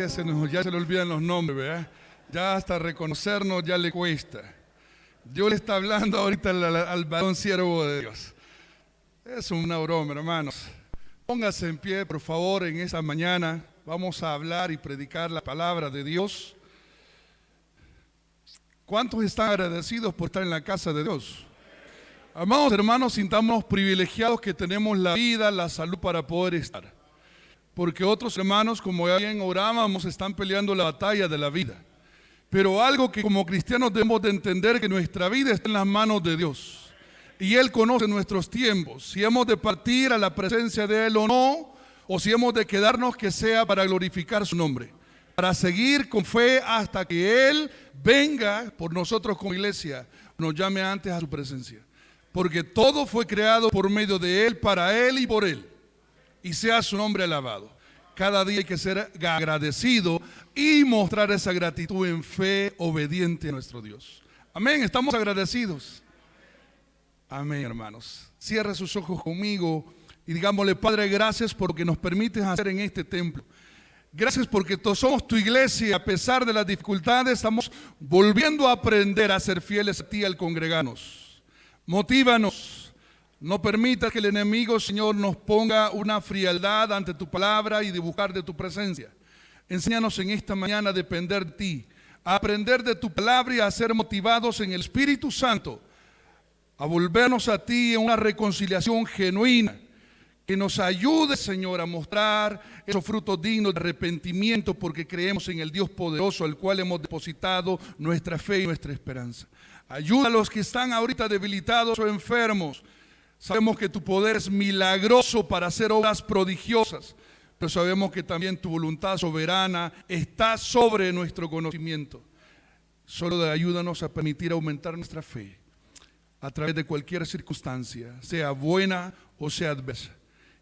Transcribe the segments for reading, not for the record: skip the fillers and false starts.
Ya se le olvidan los nombres, ¿verdad? Ya hasta reconocernos ya le cuesta. Dios le está hablando ahorita al varón siervo de Dios. Es una broma, hermanos. Póngase en pie, por favor, en esta mañana. Vamos a hablar y predicar la palabra de Dios. ¿Cuántos están agradecidos por estar en la casa de Dios? Amados hermanos, sintamos privilegiados que tenemos la vida, la salud para poder estar. Porque otros hermanos, como ya bien orábamos, están peleando la batalla de la vida. Pero algo que como cristianos debemos de entender, que nuestra vida está en las manos de Dios. Y Él conoce nuestros tiempos. Si hemos de partir a la presencia de Él o no, o si hemos de quedarnos, que sea para glorificar su nombre. Para seguir con fe hasta que Él venga por nosotros como iglesia, nos llame antes a su presencia. Porque todo fue creado por medio de Él, para Él y por Él. Y sea su nombre alabado. Cada día hay que ser agradecido y mostrar esa gratitud en fe obediente a nuestro Dios. Amén, estamos agradecidos. Amén, hermanos. Cierre sus ojos conmigo y digámosle: Padre, gracias por lo que nos permites hacer en este templo. Gracias porque somos tu iglesia. A pesar de las dificultades, estamos volviendo a aprender a ser fieles a ti al congregarnos. Motívanos. No permitas que el enemigo, Señor, nos ponga una frialdad ante tu palabra y de buscar de tu presencia. Enséñanos en esta mañana a depender de ti, a aprender de tu palabra y a ser motivados en el Espíritu Santo, a volvernos a ti en una reconciliación genuina, que nos ayude, Señor, a mostrar esos frutos dignos de arrepentimiento, porque creemos en el Dios poderoso, al cual hemos depositado nuestra fe y nuestra esperanza. Ayuda a los que están ahorita debilitados o enfermos. Sabemos que tu poder es milagroso para hacer obras prodigiosas, pero sabemos que también tu voluntad soberana está sobre nuestro conocimiento. Solo ayúdanos a permitir aumentar nuestra fe a través de cualquier circunstancia, sea buena o sea adversa.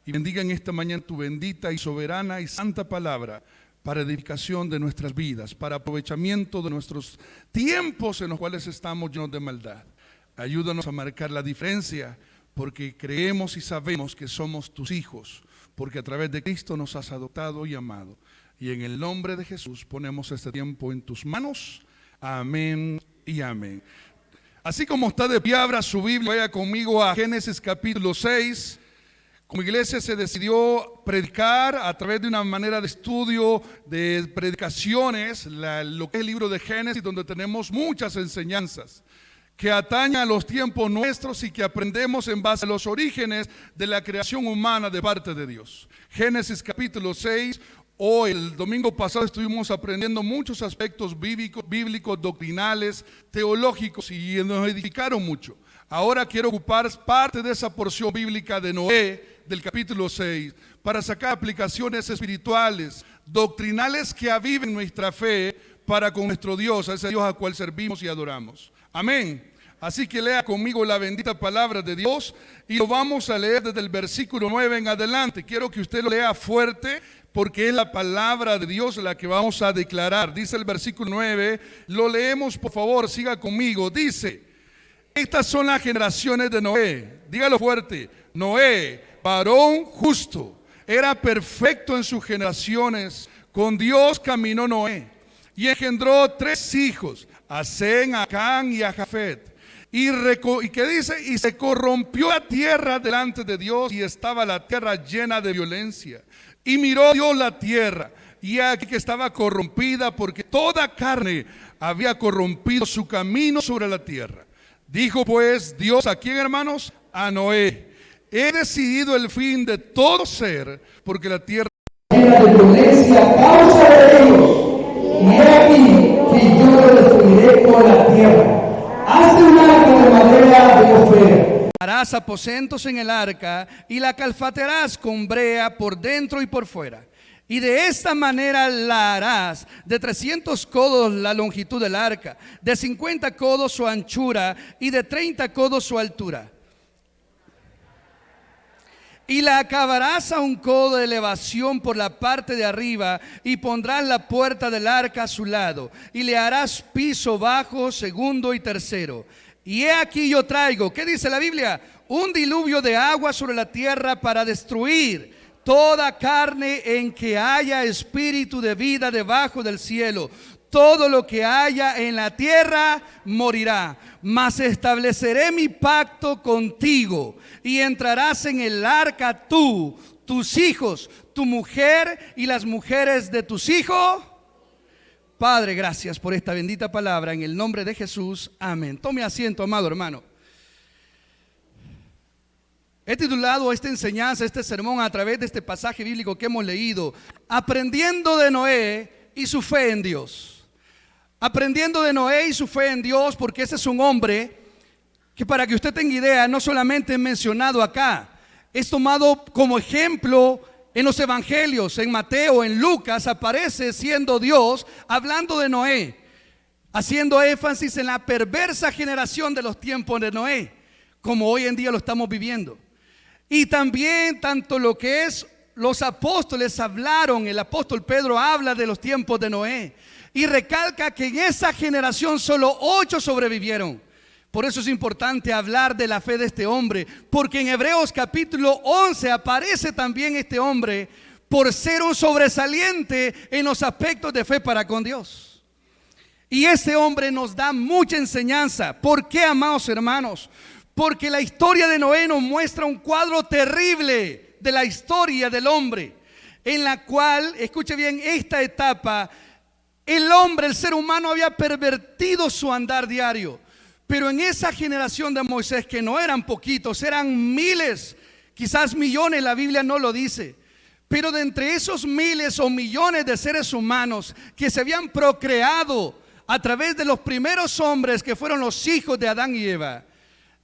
Y bendiga en esta mañana tu bendita y soberana y santa palabra para edificación de nuestras vidas, para aprovechamiento de nuestros tiempos en los cuales estamos llenos de maldad. Ayúdanos a marcar la diferencia, porque creemos y sabemos que somos tus hijos, porque a través de Cristo nos has adoptado y amado. Y en el nombre de Jesús ponemos este tiempo en tus manos. Amén y amén. Así como está de pie, abra su Biblia, vaya conmigo a Génesis capítulo 6. Como iglesia se decidió predicar a través de una manera de estudio, de predicaciones, lo que es el libro de Génesis, donde tenemos muchas enseñanzas que atañan a los tiempos nuestros y que aprendemos en base a los orígenes de la creación humana de parte de Dios. Génesis capítulo 6, el domingo pasado estuvimos aprendiendo muchos aspectos bíblicos, doctrinales, teológicos, y nos edificaron mucho. Ahora quiero ocupar parte de esa porción bíblica de Noé, del capítulo 6, para sacar aplicaciones espirituales, doctrinales que aviven nuestra fe para con nuestro Dios, a ese Dios al cual servimos y adoramos. Amén. Así que lea conmigo la bendita palabra de Dios y lo vamos a leer desde el versículo 9 en adelante. Quiero que usted lo lea fuerte, porque es la palabra de Dios la que vamos a declarar. Dice el versículo 9, lo leemos, por favor, siga conmigo. Dice: estas son las generaciones de Noé. Dígalo fuerte. Noé, varón justo, era perfecto en sus generaciones. Con Dios caminó Noé y engendró 3 hijos, a Sem, a Cam y a Jafet. ¿Y qué dice? Y se corrompió la tierra delante de Dios, y estaba la tierra llena de violencia. Y miró Dios la tierra, y aquí que estaba corrompida, porque toda carne había corrompido su camino sobre la tierra. Dijo pues Dios, ¿a quién, hermanos? A Noé: he decidido el fin de todo ser, porque la tierra llena de violencia a causa de ellos. Y he aquí que yo lo destruiré con la tierra. Hazte un arca de madera de ofrenda. Harás aposentos en el arca y la calfatearás con brea por dentro y por fuera. Y de esta manera la harás: de 300 codos la longitud del arca, de 50 codos su anchura y de 30 codos su altura. Y la acabarás a 1 codo de elevación por la parte de arriba, y pondrás la puerta del arca a su lado, y le harás piso bajo, segundo y tercero. Y he aquí yo traigo, ¿qué dice la Biblia? Un diluvio de agua sobre la tierra para destruir toda carne en que haya espíritu de vida debajo del cielo, todo lo que haya en la tierra morirá. Mas estableceré mi pacto contigo y entrarás en el arca tú, tus hijos, tu mujer y las mujeres de tus hijos. Padre, gracias por esta bendita palabra en el nombre de Jesús. Amén. Tome asiento, amado hermano. He titulado esta enseñanza, este sermón, a través de este pasaje bíblico que hemos leído, aprendiendo de Noé y su fe en Dios. Aprendiendo de Noé y su fe en Dios, porque ese es un hombre que, para que usted tenga idea, no solamente es mencionado acá, es tomado como ejemplo en los evangelios. En Mateo, en Lucas, aparece siendo Dios hablando de Noé, haciendo énfasis en la perversa generación de los tiempos de Noé, como hoy en día lo estamos viviendo. Y también tanto lo que es los apóstoles hablaron, el apóstol Pedro habla de los tiempos de Noé y recalca que en esa generación solo 8 sobrevivieron. Por eso es importante hablar de la fe de este hombre, porque en Hebreos capítulo 11 aparece también este hombre por ser un sobresaliente en los aspectos de fe para con Dios. Y este hombre nos da mucha enseñanza. ¿Por qué, amados hermanos? Porque la historia de Noé nos muestra un cuadro terrible de la historia del hombre, en la cual, escuche bien, esta etapa, el hombre, el ser humano, había pervertido su andar diario. Pero en esa generación de Moisés, que no eran poquitos, eran miles, quizás millones, la Biblia no lo dice, pero de entre esos miles o millones de seres humanos que se habían procreado a través de los primeros hombres, que fueron los hijos de Adán y Eva,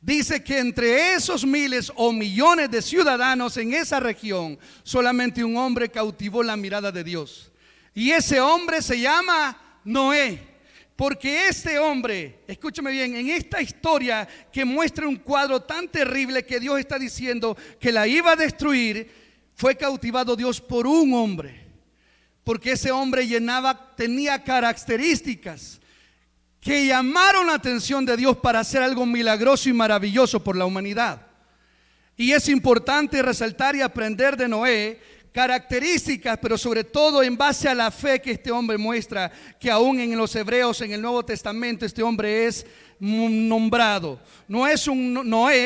dice que entre esos miles o millones de ciudadanos en esa región, solamente un hombre cautivó la mirada de Dios. Y ese hombre se llama Noé. Porque este hombre, escúchame bien, en esta historia que muestra un cuadro tan terrible que Dios está diciendo que la iba a destruir, fue cautivado Dios por un hombre. Porque ese hombre tenía características que llamaron la atención de Dios para hacer algo milagroso y maravilloso por la humanidad. Y es importante resaltar y aprender de Noé características, pero sobre todo en base a la fe que este hombre muestra, que aún en los Hebreos, en el Nuevo Testamento, este hombre es nombrado. Noé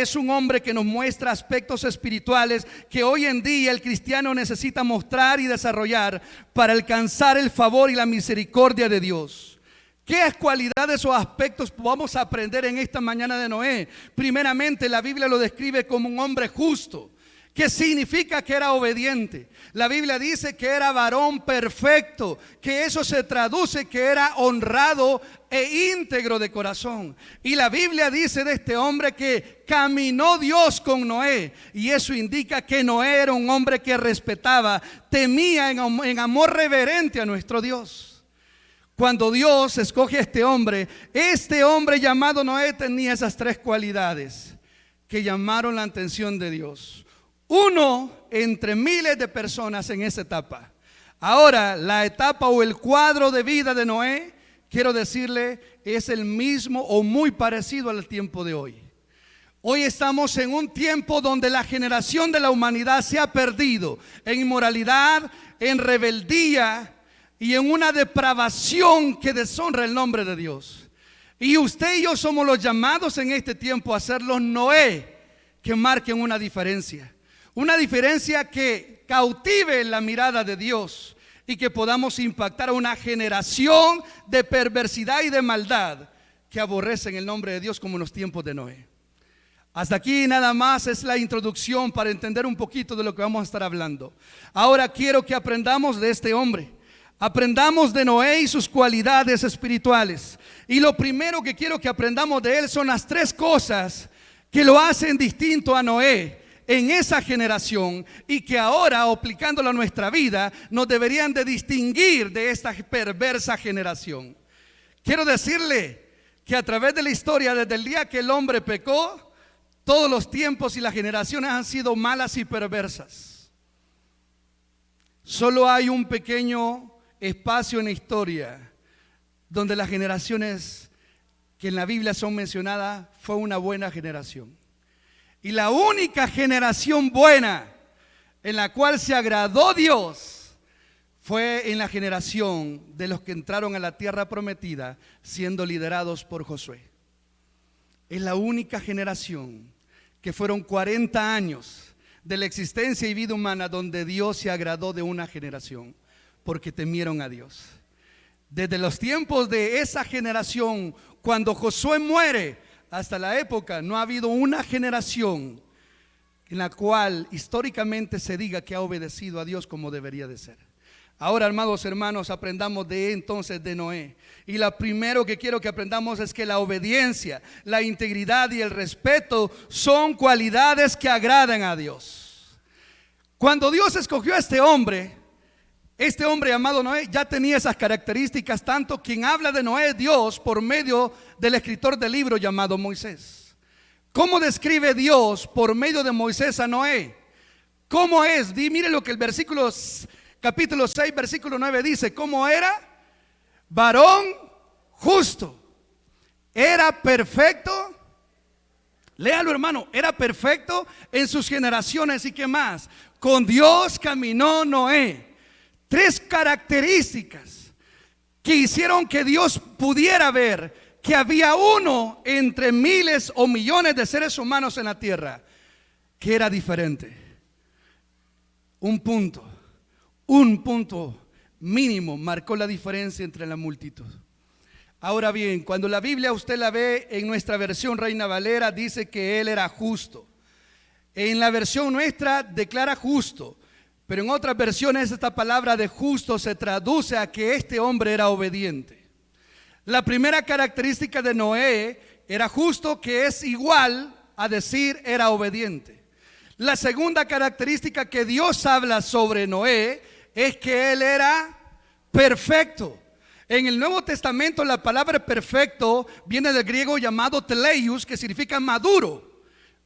es un hombre que nos muestra aspectos espirituales que hoy en día el cristiano necesita mostrar y desarrollar para alcanzar el favor y la misericordia de Dios. ¿Qué cualidades o aspectos vamos a aprender en esta mañana de Noé? Primeramente, la Biblia lo describe como un hombre justo. ¿Qué significa? Que era obediente. La Biblia dice que era varón perfecto, que eso se traduce que era honrado e íntegro de corazón. Y la Biblia dice de este hombre que caminó Dios con Noé, y eso indica que Noé era un hombre que respetaba, temía en amor reverente a nuestro Dios. Cuando Dios escoge a este hombre llamado Noé tenía esas 3 cualidades que llamaron la atención de Dios. Uno entre miles de personas en esa etapa. Ahora, la etapa o el cuadro de vida de Noé, quiero decirle, es el mismo o muy parecido al tiempo de hoy. Hoy estamos en un tiempo donde la generación de la humanidad se ha perdido en inmoralidad, en rebeldía y en una depravación que deshonra el nombre de Dios. Y usted y yo somos los llamados en este tiempo a ser los Noé que marquen una diferencia. Una diferencia que cautive la mirada de Dios y que podamos impactar a una generación de perversidad y de maldad que aborrecen el nombre de Dios, como en los tiempos de Noé. Hasta aquí nada más es la introducción para entender un poquito de lo que vamos a estar hablando. Ahora quiero que aprendamos de este hombre. Aprendamos de Noé y sus cualidades espirituales. Y lo primero que quiero que aprendamos de él son las 3 cosas que lo hacen distinto a Noé en esa generación, y que ahora, aplicándolo a nuestra vida, nos deberían de distinguir de esta perversa generación. Quiero decirle que a través de la historia, desde el día que el hombre pecó, todos los tiempos y las generaciones han sido malas y perversas. Solo hay un pequeño espacio en la historia donde las generaciones que en la Biblia son mencionadas fue una buena generación. Y la única generación buena en la cual se agradó Dios fue en la generación de los que entraron a la tierra prometida, siendo liderados por Josué. Es la única generación que fueron 40 años de la existencia y vida humana donde Dios se agradó de una generación, porque temieron a Dios. Desde los tiempos de esa generación, cuando Josué muere, hasta la época, no ha habido una generación en la cual históricamente se diga que ha obedecido a Dios como debería de ser. Ahora, amados hermanos, aprendamos entonces de Noé. Y lo primero que quiero que aprendamos es que la obediencia, la integridad y el respeto son cualidades que agradan a Dios. Cuando Dios escogió a este hombre llamado Noé ya tenía esas características, tanto quien habla de Noé, Dios, por medio del escritor del libro llamado Moisés. ¿Cómo describe Dios por medio de Moisés a Noé? ¿Cómo es? Mire lo que el capítulo 6, versículo 9 dice. ¿Cómo era? Varón justo. Era perfecto. Léalo, hermano. Era perfecto en sus generaciones. ¿Y qué más? Con Dios caminó Noé. 3 características que hicieron que Dios pudiera ver que había uno entre miles o millones de seres humanos en la tierra que era diferente. Un punto mínimo marcó la diferencia entre la multitud. Ahora bien, cuando la Biblia usted la ve en nuestra versión Reina Valera, dice que él era justo. En la versión nuestra declara justo. Pero en otras versiones esta palabra de justo se traduce a que este hombre era obediente. La primera característica de Noé era justo, que es igual a decir era obediente. La segunda característica que Dios habla sobre Noé es que él era perfecto. En el Nuevo Testamento la palabra perfecto viene del griego llamado teleios, que significa maduro.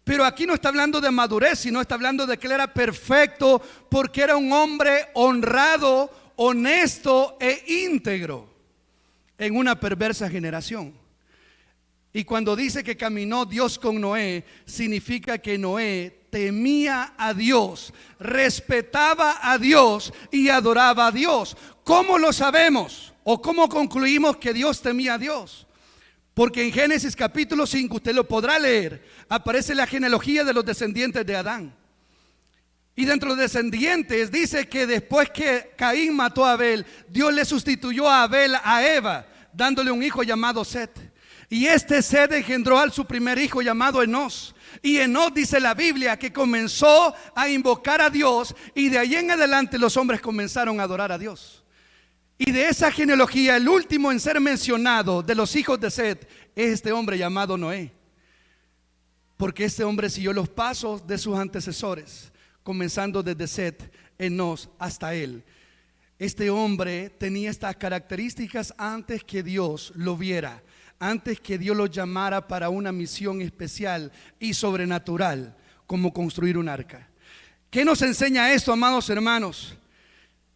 Pero aquí no está hablando de madurez, sino está hablando de que él era perfecto porque era un hombre honrado, honesto e íntegro en una perversa generación. Y cuando dice que caminó Dios con Noé, significa que Noé temía a Dios, respetaba a Dios y adoraba a Dios. ¿Cómo lo sabemos? ¿O cómo concluimos que Dios temía a Dios? Porque en Génesis capítulo 5, usted lo podrá leer, aparece la genealogía de los descendientes de Adán. Y dentro de los descendientes dice que después que Caín mató a Abel, Dios le sustituyó a Abel a Eva, dándole un hijo llamado Set. Y este Set engendró a su primer hijo llamado Enos. Y Enos, dice la Biblia, que comenzó a invocar a Dios, y de ahí en adelante los hombres comenzaron a adorar a Dios. Y de esa genealogía, el último en ser mencionado de los hijos de Set es este hombre llamado Noé. Porque este hombre siguió los pasos de sus antecesores, comenzando desde Set, Enos, hasta él. Este hombre tenía estas características antes que Dios lo viera, antes que Dios lo llamara para una misión especial y sobrenatural, como construir un arca. ¿Qué nos enseña esto, amados hermanos?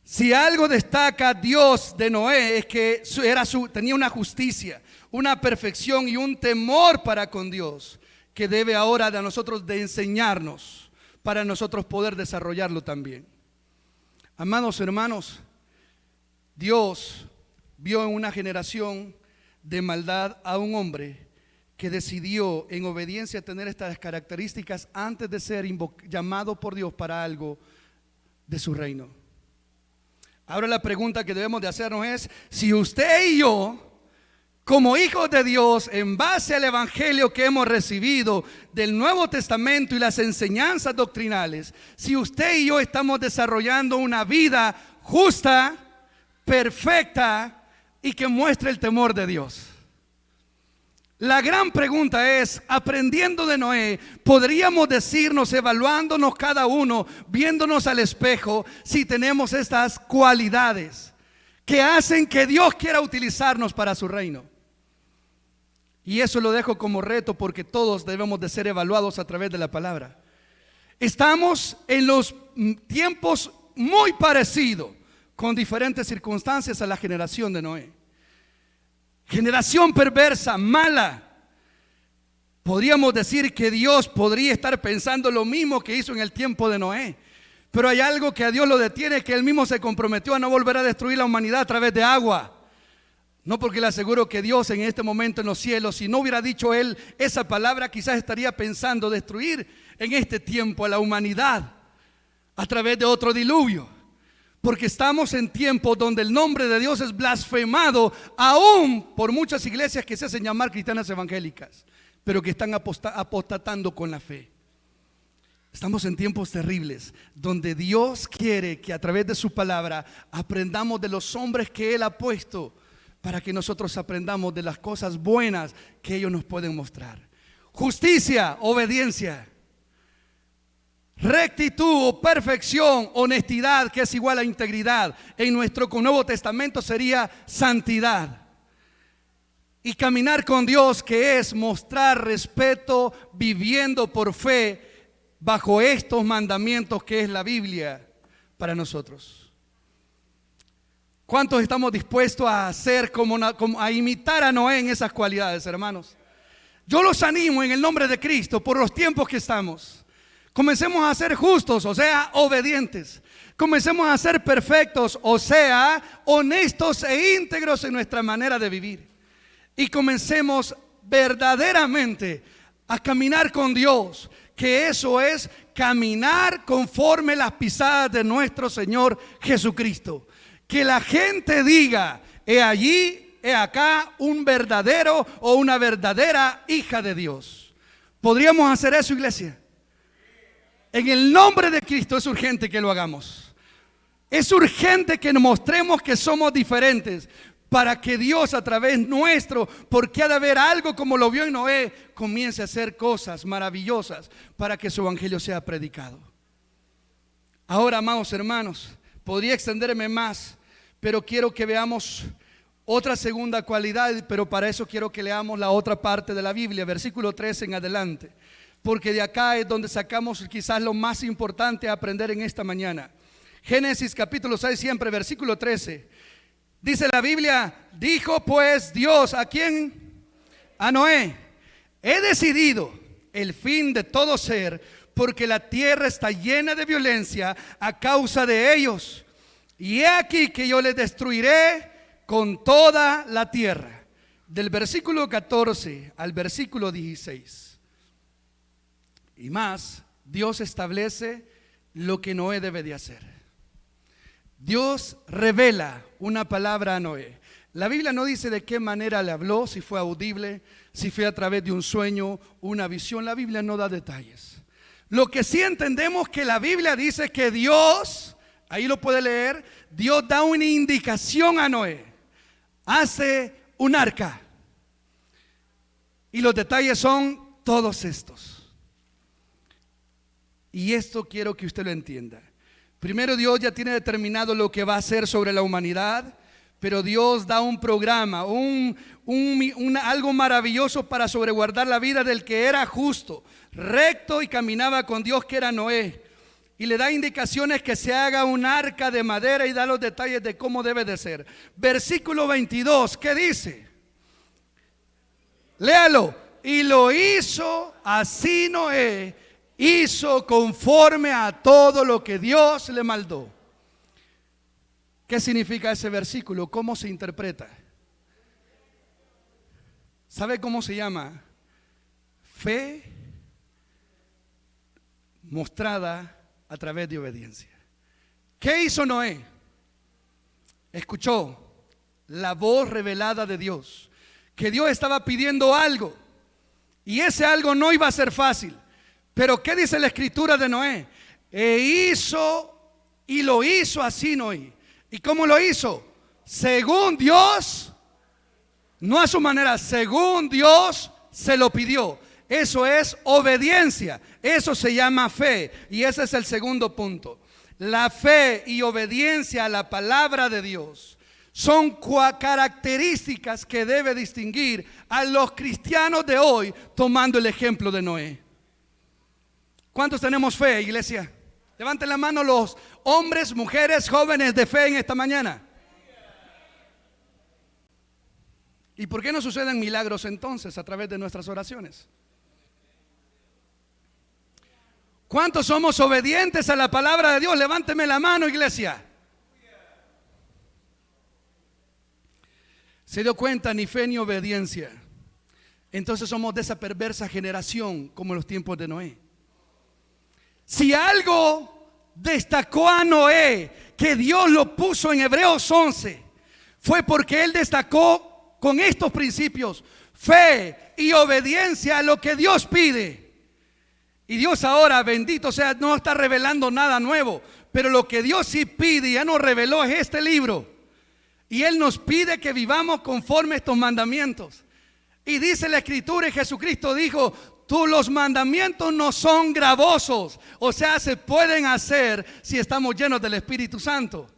Si algo destaca Dios de Noé es que tenía una justicia, una perfección y un temor para con Dios, que debe ahora de nosotros de enseñarnos para nosotros poder desarrollarlo también. Amados hermanos, Dios vio en una generación de maldad a un hombre que decidió en obediencia tener estas características antes de ser llamado por Dios para algo de su reino. Ahora la pregunta que debemos de hacernos es: si usted y yo, como hijos de Dios, en base al evangelio que hemos recibido del Nuevo Testamento y las enseñanzas doctrinales, si usted y yo estamos desarrollando una vida justa, perfecta y que muestre el temor de Dios. La gran pregunta es, aprendiendo de Noé, ¿podríamos decirnos, evaluándonos cada uno, viéndonos al espejo, si tenemos estas cualidades que hacen que Dios quiera utilizarnos para su reino? Y eso lo dejo como reto, porque todos debemos de ser evaluados a través de la palabra. Estamos en los tiempos muy parecidos, con diferentes circunstancias, a la generación de Noé. Generación perversa, mala. Podríamos decir que Dios podría estar pensando lo mismo que hizo en el tiempo de Noé. Pero hay algo que a Dios lo detiene, que Él mismo se comprometió a no volver a destruir la humanidad a través de agua. No, porque le aseguro que Dios en este momento en los cielos, si no hubiera dicho Él esa palabra, quizás estaría pensando destruir en este tiempo a la humanidad a través de otro diluvio. Porque estamos en tiempos donde el nombre de Dios es blasfemado aún por muchas iglesias que se hacen llamar cristianas evangélicas, pero que están apostatando con la fe. Estamos en tiempos terribles donde Dios quiere que a través de su palabra aprendamos de los hombres que Él ha puesto, para que nosotros aprendamos de las cosas buenas que ellos nos pueden mostrar. Justicia, obediencia. Rectitud o perfección, honestidad, que es igual a integridad. En nuestro Nuevo Testamento sería santidad. Y caminar con Dios, que es mostrar respeto viviendo por fe bajo estos mandamientos que es la Biblia para nosotros. ¿Cuántos estamos dispuestos a hacer a imitar a Noé en esas cualidades, hermanos? Yo los animo en el nombre de Cristo por los tiempos que estamos. Comencemos a ser justos, o sea, obedientes. Comencemos a ser perfectos, o sea, honestos e íntegros en nuestra manera de vivir. Y comencemos verdaderamente a caminar con Dios, que eso es caminar conforme las pisadas de nuestro Señor Jesucristo. Que la gente diga: he allí, he acá un verdadero o una verdadera hija de Dios. ¿Podríamos hacer eso, iglesia? En el nombre de Cristo es urgente que lo hagamos. Es urgente que nos mostremos que somos diferentes, para que Dios a través nuestro, porque ha de haber algo como lo vio en Noé, comience a hacer cosas maravillosas para que su evangelio sea predicado. Ahora, amados hermanos, podría extenderme más, pero quiero que veamos otra segunda cualidad, pero para eso quiero que leamos la otra parte de la Biblia, versículo 13 en adelante, porque de acá es donde sacamos quizás lo más importante a aprender en esta mañana. Génesis capítulo 6, siempre versículo 13. Dice la Biblia: dijo pues Dios, ¿a quién? A Noé: he decidido el fin de todo ser, porque la tierra está llena de violencia a causa de ellos. Y he aquí que yo les destruiré con toda la tierra. Del versículo 14 al versículo 16. Y más, Dios establece lo que Noé debe de hacer. Dios revela una palabra a Noé. La Biblia no dice de qué manera le habló, si fue audible, si fue a través de un sueño, una visión. La Biblia no da detalles. Lo que sí entendemos que la Biblia dice que Dios, ahí lo puede leer, Dios da una indicación a Noé. Hace un arca. Y los detalles son todos estos. Y esto quiero que usted lo entienda. Primero, Dios ya tiene determinado lo que va a hacer sobre la humanidad, pero Dios da un programa, algo maravilloso para sobreguardar la vida del que era justo, recto y caminaba con Dios, que era Noé. Y le da indicaciones que se haga un arca de madera y da los detalles de cómo debe de ser. Versículo 22, ¿qué dice? Léalo. Y lo hizo así Noé, hizo conforme a todo lo que Dios le mandó. ¿Qué significa ese versículo? ¿Cómo se interpreta? ¿Sabe cómo se llama? Fe mostrada a través de obediencia. ¿Qué hizo Noé? Escuchó la voz revelada de Dios, que Dios estaba pidiendo algo, y ese algo no iba a ser fácil. Pero ¿qué dice la escritura de Noé? Y lo hizo así Noé. ¿Y cómo lo hizo? Según Dios, no a su manera, según Dios se lo pidió. Eso es obediencia, eso se llama fe. Y ese es el segundo punto. La fe y obediencia a la palabra de Dios son características que debe distinguir a los cristianos de hoy, tomando el ejemplo de Noé. ¿Cuántos tenemos fe, iglesia? Levanten la mano los hombres, mujeres, jóvenes de fe en esta mañana. ¿Y por qué no suceden milagros entonces a través de nuestras oraciones? ¿Cuántos somos obedientes a la palabra de Dios? Levánteme la mano, iglesia. ¿Se dio cuenta? Ni fe ni obediencia. Entonces somos de esa perversa generación como en los tiempos de Noé. Si algo destacó a Noé, que Dios lo puso en Hebreos 11, fue porque él destacó con estos principios: fe y obediencia a lo que Dios pide. Y Dios ahora, bendito sea, no está revelando nada nuevo, pero lo que Dios sí pide y ya nos reveló es este libro. Y Él nos pide que vivamos conforme a estos mandamientos. Y dice la Escritura, y Jesucristo dijo: los mandamientos no son gravosos, o sea, se pueden hacer si estamos llenos del Espíritu Santo.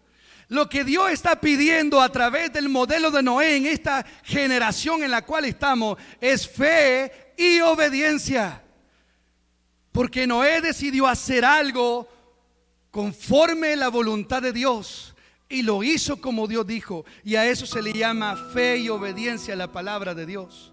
Lo que Dios está pidiendo a través del modelo de Noé en esta generación en la cual estamos es fe y obediencia. Porque Noé decidió hacer algo conforme a la voluntad de Dios y lo hizo como Dios dijo, y a eso se le llama fe y obediencia a la palabra de Dios.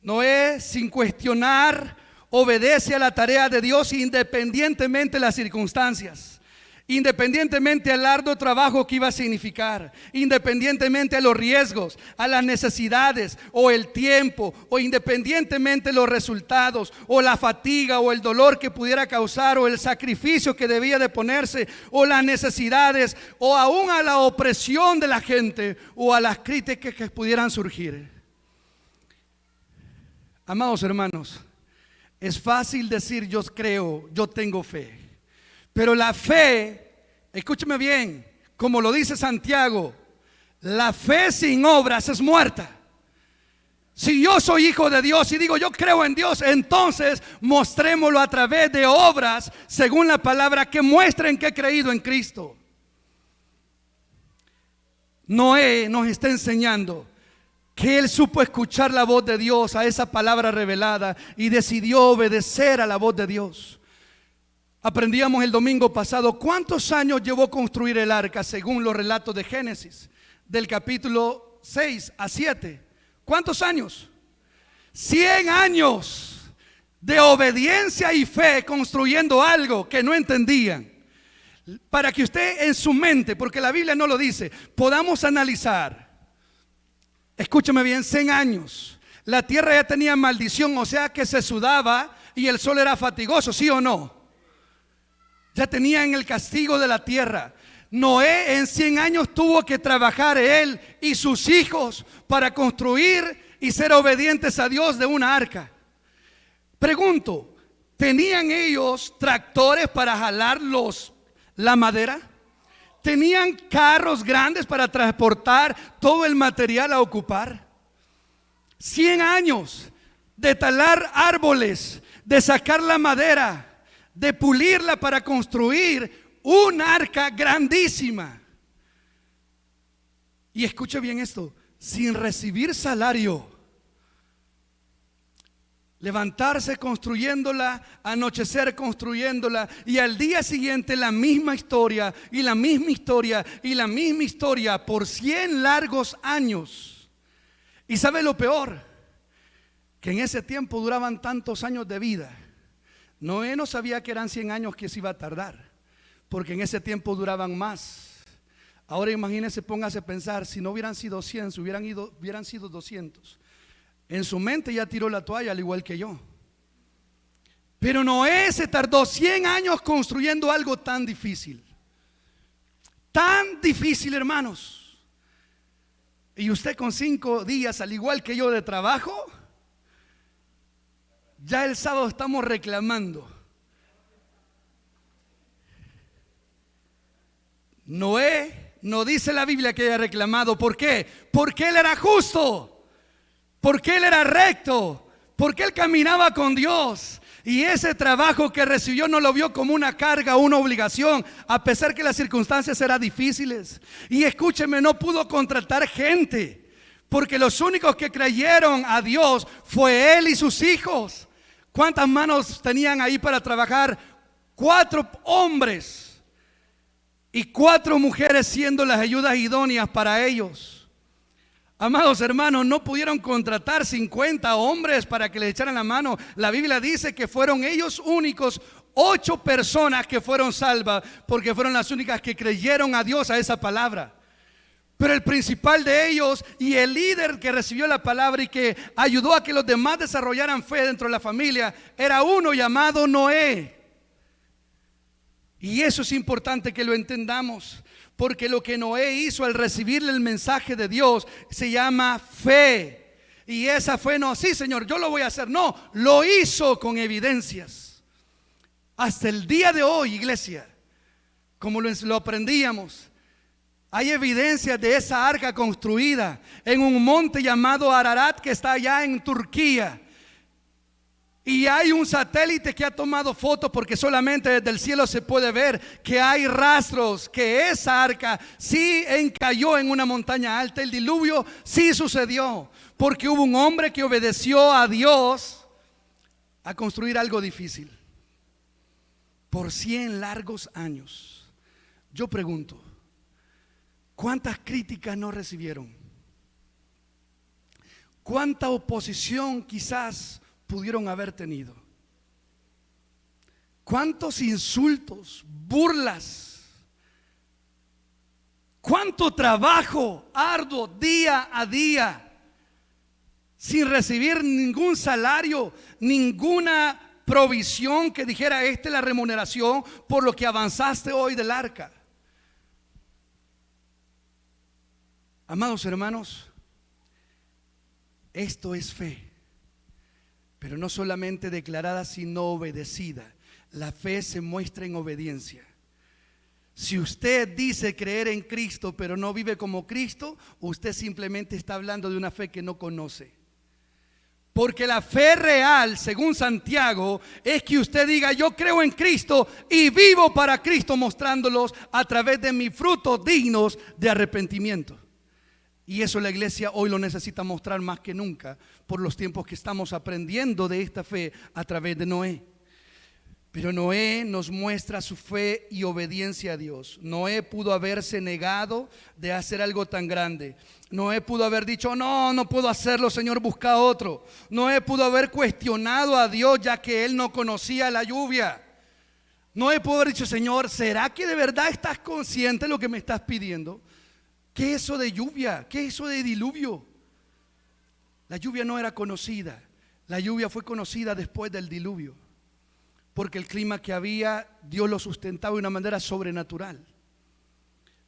Noé, sin cuestionar, obedece a la tarea de Dios independientemente de las circunstancias, independientemente al arduo trabajo que iba a significar, independientemente a los riesgos, a las necesidades o el tiempo, o independientemente de los resultados o la fatiga o el dolor que pudiera causar, o el sacrificio que debía de ponerse, o las necesidades, o aún a la opresión de la gente o a las críticas que pudieran surgir. Amados hermanos, es fácil decir yo creo, yo tengo fe. Pero la fe, escúcheme bien, como lo dice Santiago, la fe sin obras es muerta. Si yo soy hijo de Dios y digo yo creo en Dios, entonces mostrémoslo a través de obras según la palabra que muestren que he creído en Cristo. Noé nos está enseñando que él supo escuchar la voz de Dios, a esa palabra revelada, y decidió obedecer a la voz de Dios. Aprendíamos el domingo pasado cuántos años llevó construir el arca según los relatos de Génesis, del capítulo 6 a 7. ¿Cuántos años? 100 años de obediencia y fe construyendo algo que no entendían. Para que usted en su mente, porque la Biblia no lo dice, podamos analizar. Escúchame bien, 100 años. La tierra ya tenía maldición, o sea que se sudaba y el sol era fatigoso, ¿sí o no? Ya tenían el castigo de la tierra. Noé en 100 años tuvo que trabajar él y sus hijos para construir y ser obedientes a Dios de una arca. Pregunto, ¿tenían ellos tractores para jalar la madera? ¿Tenían carros grandes para transportar todo el material a ocupar? 100 años de talar árboles, de sacar la madera, de pulirla para construir un arca grandísima. Y escuche bien esto, sin recibir salario. Levantarse construyéndola, anochecer construyéndola, y al día siguiente la misma historia, y la misma historia, y la misma historia por 100 largos años. Y ¿sabe lo peor? Que en ese tiempo duraban tantos años de vida. Noé no sabía que eran 100 años que se iba a tardar, porque en ese tiempo duraban más. Ahora imagínese, póngase a pensar, si no hubieran sido 100, hubieran sido 200. En su mente ya tiró la toalla, al igual que yo. Pero Noé se tardó 100 años construyendo algo tan difícil. Tan difícil, hermanos. Y usted con 5 días, al igual que yo, de trabajo, ya el sábado estamos reclamando. Noé, no dice la Biblia que haya reclamado. ¿Por qué? Porque él era justo. Porque él era recto, porque él caminaba con Dios, y ese trabajo que recibió no lo vio como una carga o una obligación, a pesar que las circunstancias eran difíciles. Y escúcheme, no pudo contratar gente, porque los únicos que creyeron a Dios fue él y sus hijos. ¿Cuántas manos tenían ahí para trabajar? 4 hombres y 4 mujeres siendo las ayudas idóneas para ellos. Amados hermanos, no pudieron contratar 50 hombres para que le echaran la mano. La Biblia dice que fueron ellos únicos, 8 personas que fueron salvas, porque fueron las únicas que creyeron a Dios, a esa palabra. Pero el principal de ellos y el líder que recibió la palabra y que ayudó a que los demás desarrollaran fe dentro de la familia, era uno llamado Noé. Y eso es importante que lo entendamos, porque lo que Noé hizo al recibirle el mensaje de Dios se llama fe. Y esa fe no, sí Señor, yo lo voy a hacer. No, lo hizo con evidencias. Hasta el día de hoy, iglesia, como lo aprendíamos, hay evidencias de esa arca construida en un monte llamado Ararat, que está allá en Turquía. Y hay un satélite que ha tomado fotos, porque solamente desde el cielo se puede ver que hay rastros que esa arca sí encalló en una montaña alta. El diluvio sí sucedió, porque hubo un hombre que obedeció a Dios a construir algo difícil por 100 largos años. Yo pregunto, ¿cuántas críticas no recibieron? ¿Cuánta oposición quizás pudieron haber tenido? ¿Cuántos insultos, burlas? ¿Cuánto trabajo arduo día a día sin recibir ningún salario, ninguna provisión que dijera esta es la remuneración por lo que avanzaste hoy del arca? Amados hermanos, esto es fe, pero no solamente declarada, sino obedecida. La fe se muestra en obediencia. Si usted dice creer en Cristo, pero no vive como Cristo, usted simplemente está hablando de una fe que no conoce. Porque la fe real, según Santiago, es que usted diga: yo creo en Cristo y vivo para Cristo, mostrándolos a través de mis frutos dignos de arrepentimiento. Y eso la iglesia hoy lo necesita mostrar más que nunca, por los tiempos que estamos aprendiendo de esta fe a través de Noé. Pero Noé nos muestra su fe y obediencia a Dios. Noé pudo haberse negado de hacer algo tan grande. Noé pudo haber dicho: no puedo hacerlo, Señor, busca otro. Noé pudo haber cuestionado a Dios, ya que él no conocía la lluvia. Noé pudo haber dicho: Señor, ¿será que de verdad estás consciente de lo que me estás pidiendo? ¿Qué es eso de lluvia? ¿Qué es eso de diluvio? La lluvia no era conocida. La lluvia fue conocida después del diluvio, porque el clima que había, Dios lo sustentaba de una manera sobrenatural.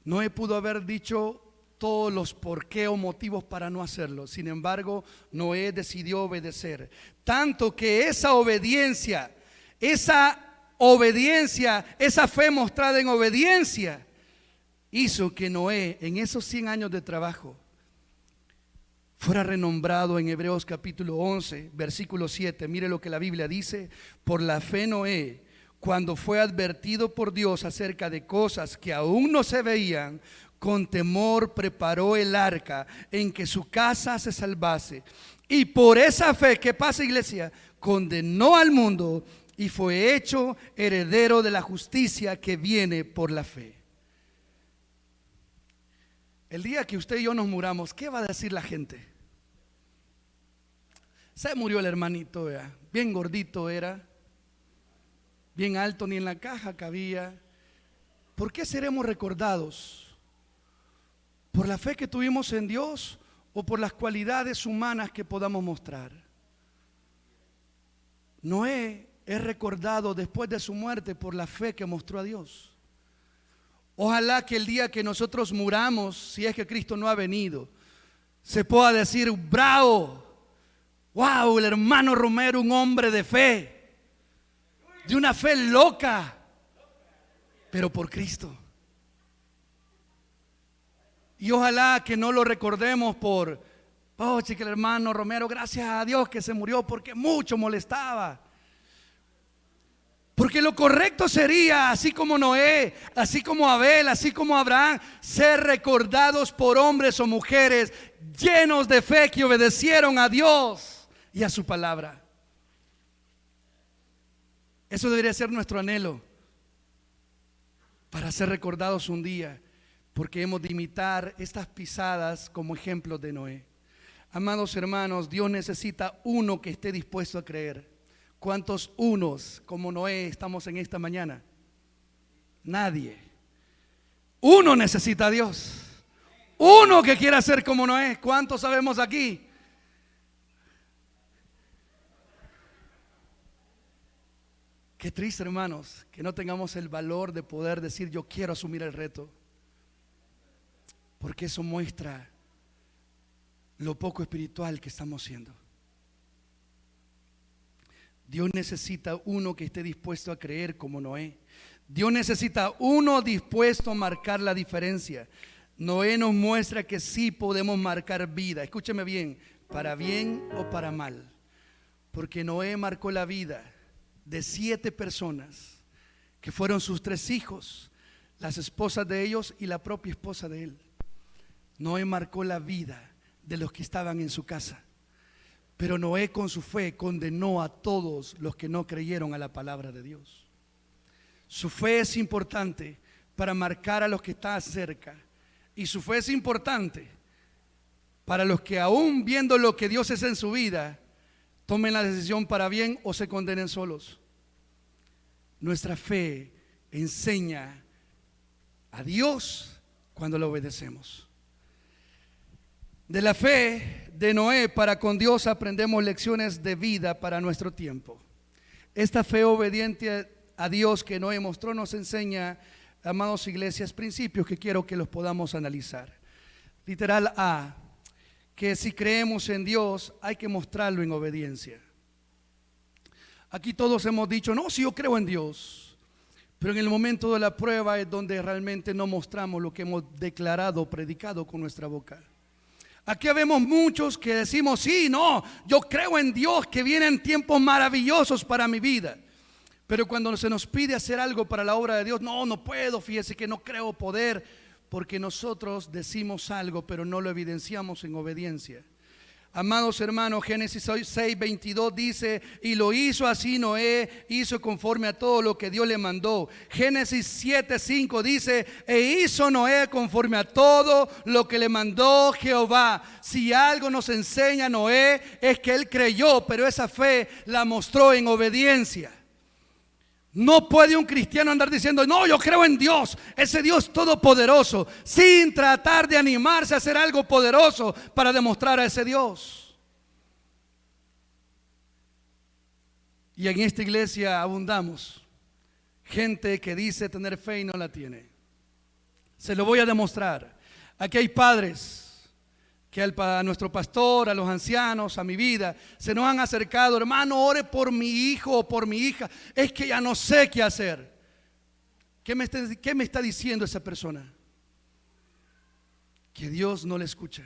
Noé pudo haber dicho todos los por qué o motivos para no hacerlo. Sin embargo, Noé decidió obedecer. Tanto que esa obediencia, esa fe mostrada en obediencia, hizo que Noé, en esos 100 años de trabajo, fuera renombrado en Hebreos capítulo 11, versículo 7. Mire lo que la Biblia dice: por la fe Noé, cuando fue advertido por Dios acerca de cosas que aún no se veían, con temor preparó el arca en que su casa se salvase. Y por esa fe, ¿qué pasa, iglesia? Condenó al mundo y fue hecho heredero de la justicia que viene por la fe. El día que usted y yo nos muramos, ¿qué va a decir la gente? Se murió el hermanito, ¿verdad? Bien gordito era, bien alto, ni en la caja cabía. ¿Por qué seremos recordados? ¿Por la fe que tuvimos en Dios o por las cualidades humanas que podamos mostrar? Noé es recordado después de su muerte por la fe que mostró a Dios. Ojalá que el día que nosotros muramos, si es que Cristo no ha venido, se pueda decir: bravo, wow, el hermano Romero, un hombre de fe, de una fe loca, pero por Cristo. Y ojalá que no lo recordemos por: oh, chica, el hermano Romero, gracias a Dios que se murió porque mucho molestaba. Porque lo correcto sería, así como Noé, así como Abel, así como Abraham, ser recordados por hombres o mujeres llenos de fe que obedecieron a Dios y a su palabra. Eso debería ser nuestro anhelo, para ser recordados un día. porque hemos de imitar estas pisadas como ejemplos de Noé. Amados hermanos, Dios necesita uno que esté dispuesto a creer. ¿Cuántos unos como Noé estamos en esta mañana? Nadie. Uno necesita a Dios. Uno que quiera ser como Noé. ¿Cuántos sabemos aquí? Qué triste, hermanos, que no tengamos el valor de poder decir yo quiero asumir el reto, porque eso muestra lo poco espiritual que estamos siendo. Dios necesita uno que esté dispuesto a creer como Noé. Dios necesita uno dispuesto a marcar la diferencia. Noé nos muestra que sí podemos marcar vida. Escúcheme bien, para bien o para mal, porque Noé marcó la vida de 7 personas que fueron sus 3 hijos, las esposas de ellos y la propia esposa de él. Noé marcó la vida de los que estaban en su casa, pero Noé con su fe condenó a todos los que no creyeron a la palabra de Dios. Su fe es importante para marcar a los que están cerca, y su fe es importante para los que aún viendo lo que Dios es en su vida, tomen la decisión para bien o se condenen solos. Nuestra fe enseña a Dios cuando lo obedecemos. De la fe de Noé para con Dios aprendemos lecciones de vida para nuestro tiempo. Esta fe obediente a Dios que Noé mostró nos enseña, amados iglesias, principios que quiero que los podamos analizar. Literal A, que si creemos en Dios hay que mostrarlo en obediencia. Aquí todos hemos dicho, no, si yo creo en Dios, pero en el momento de la prueba es donde realmente no mostramos lo que hemos declarado, predicado con nuestra boca. Aquí vemos muchos que decimos, sí, no, yo creo en Dios, que vienen tiempos maravillosos para mi vida. Pero cuando se nos pide hacer algo para la obra de Dios, no puedo, fíjese que no creo poder. Porque nosotros decimos algo, pero no lo evidenciamos en obediencia. Amados hermanos, Génesis 6:22 dice, y lo hizo así Noé, hizo conforme a todo lo que Dios le mandó. Génesis 7:5 dice, e hizo Noé conforme a todo lo que le mandó Jehová. Si algo nos enseña Noé es que él creyó, pero esa fe la mostró en obediencia. No puede un cristiano andar diciendo, no, yo creo en Dios, ese Dios todopoderoso, sin tratar de animarse a hacer algo poderoso para demostrar a ese Dios. Y en esta iglesia abundamos gente que dice tener fe y no la tiene. Se lo voy a demostrar. Aquí hay padres que a nuestro pastor, a los ancianos, a mi vida, se nos han acercado, hermano, ore por mi hijo o por mi hija, es que ya no sé qué hacer. ¿Qué me está diciendo esa persona? Que Dios no le escucha.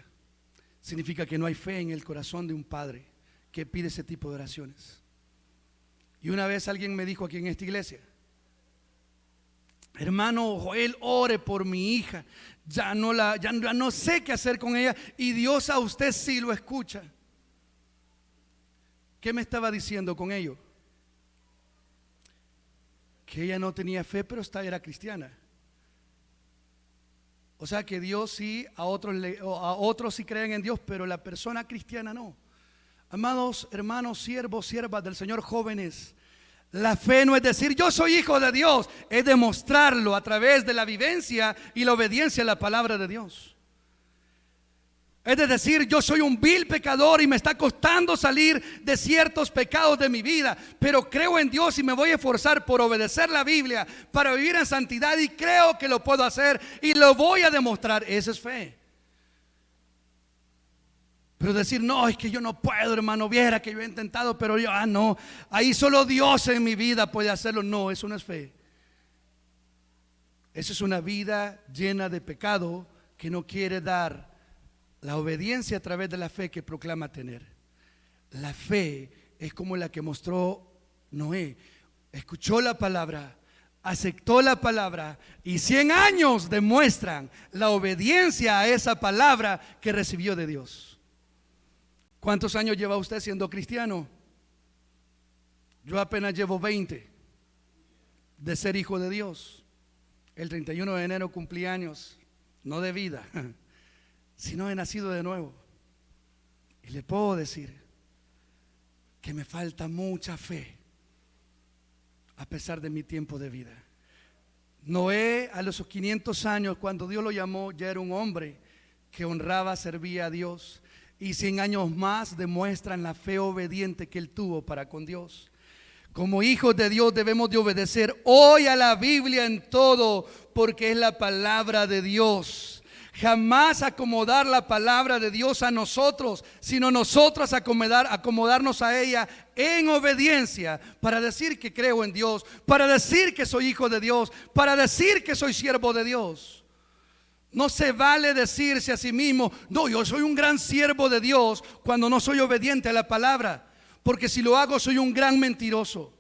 Significa que no hay fe en el corazón de un padre que pide ese tipo de oraciones. Y una vez alguien me dijo aquí en esta iglesia, hermano Joel, ore por mi hija, ya no sé qué hacer con ella, y Dios a usted sí lo escucha. ¿Qué me estaba diciendo con ello? Que ella no tenía fe, pero era cristiana. O sea que Dios sí, a otros sí creen en Dios, pero la persona cristiana no. Amados hermanos, siervos, siervas del Señor, jóvenes, la fe no es decir yo soy hijo de Dios, es demostrarlo a través de la vivencia y la obediencia a la palabra de Dios. Es de decir yo soy un vil pecador y me está costando salir de ciertos pecados de mi vida, pero creo en Dios y me voy a esforzar por obedecer la Biblia para vivir en santidad, y creo que lo puedo hacer y lo voy a demostrar. Eso es fe. Pero decir, no, es que yo no puedo, hermano, viera que yo he intentado, pero yo, no, ahí solo Dios en mi vida puede hacerlo. No, eso no es fe. Eso es una vida llena de pecado que no quiere dar la obediencia a través de la fe que proclama tener. La fe es como la que mostró Noé. Escuchó la palabra, aceptó la palabra, y 100 años demuestran la obediencia a esa palabra que recibió de Dios. ¿Cuántos años lleva usted siendo cristiano? Yo apenas llevo 20 de ser hijo de Dios. El 31 de enero cumplí años no de vida, sino he nacido de nuevo. Y le puedo decir que me falta mucha fe a pesar de mi tiempo de vida. Noé, a los 500 años, cuando Dios lo llamó, ya era un hombre que honraba, servía a Dios, y 100 años más demuestran la fe obediente que él tuvo para con Dios. Como hijos de Dios debemos de obedecer hoy a la Biblia en todo, porque es la palabra de Dios. Jamás acomodar la palabra de Dios a nosotros, sino nosotros acomodarnos a ella en obediencia, para decir que creo en Dios, para decir que soy hijo de Dios, para decir que soy siervo de Dios. No se vale decirse a sí mismo, no, yo soy un gran siervo de Dios, cuando no soy obediente a la palabra, porque si lo hago soy un gran mentiroso.